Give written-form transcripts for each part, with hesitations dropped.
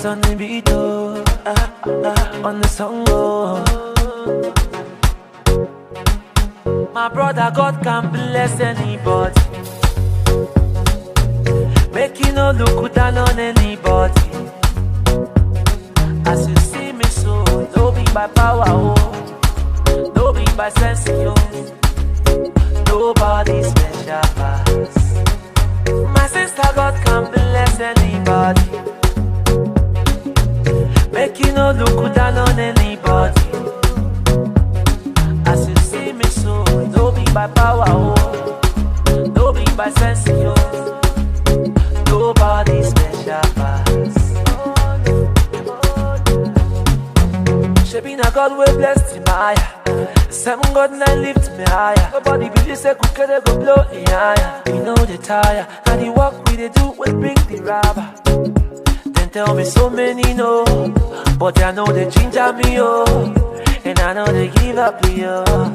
Bass on the beat, oh, on the song, oh. My brother, God can bless anybody. Make you no look down on anybody. As you see me so, no be by power, oh, no be by sense, oh. Nobody special pass. My sister, God can bless anybody. Make you no look down on anybody. As you see me so, no be by power, oh, no be by sense, oh. Nobody special pass. Shebi na God will bless the Maya. Seven God nine lift me higher. Nobody believe say could go blow me higher. We know the tire, and the work we they do will bring the rubber. Then tell me so many no, but I know they ginger me, oh, and I know they give up me, oh.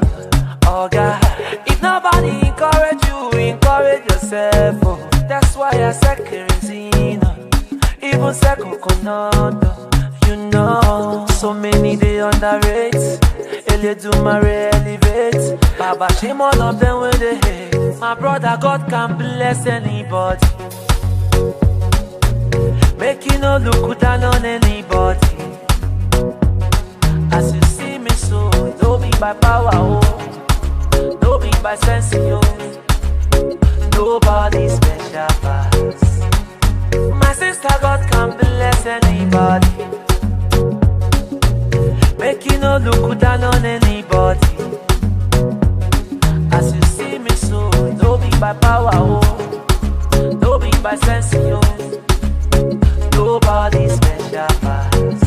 Oh God, if nobody encourage you, encourage yourself, oh. That's why I said kerosene, even say coconut, you know. So many they underrate, Ele do my elevate. Baba shame all of them when they hate. My brother, God can bless anybody. Make you no look down on anybody. As you see me so, no be by power, oh, no be by sense, oh. Nobody special pass. My sister, God can bless anybody. Make you no look down on anybody. As you see me so, no be by power, oh, no be by sense, oh. Nobody special pass.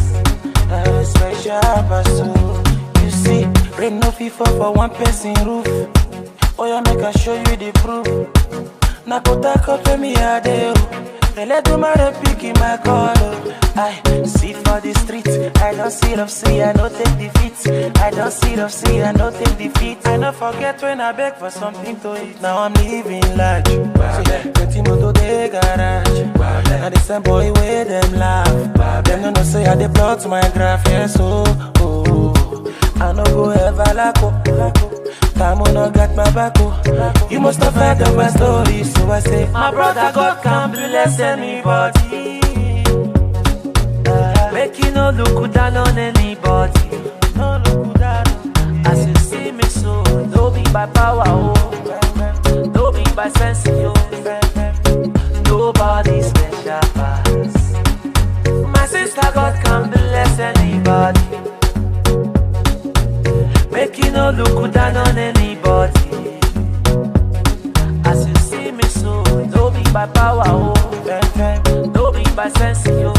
Special pass, oh. You see, rain no fit fall for one person roof. Oh yeah, make I show you the proof. Na put up to me a day, oh. Let do my pick in my call, oh. I see for the street. I don't see love, see I don't take defeat. I don't see love, see I don't take defeat. I don't forget when I beg for something to eat. Now I'm living large. So yeah, pretty moto de garage. And the same boy with them laugh. Them no say I dey plot my graph, yes, oh. I no go ever lack. Time no got my back, oh. You must have heard of my story, so I say, my brother, God can bless anybody. Make you no look down on anybody. As you see me so, no be by power, oh, no be by sense, oh. Nobody special pass. My sister, God can bless anybody. Make you no look down on anybody. As you see me so, no be by power, oh, no be by sense, oh.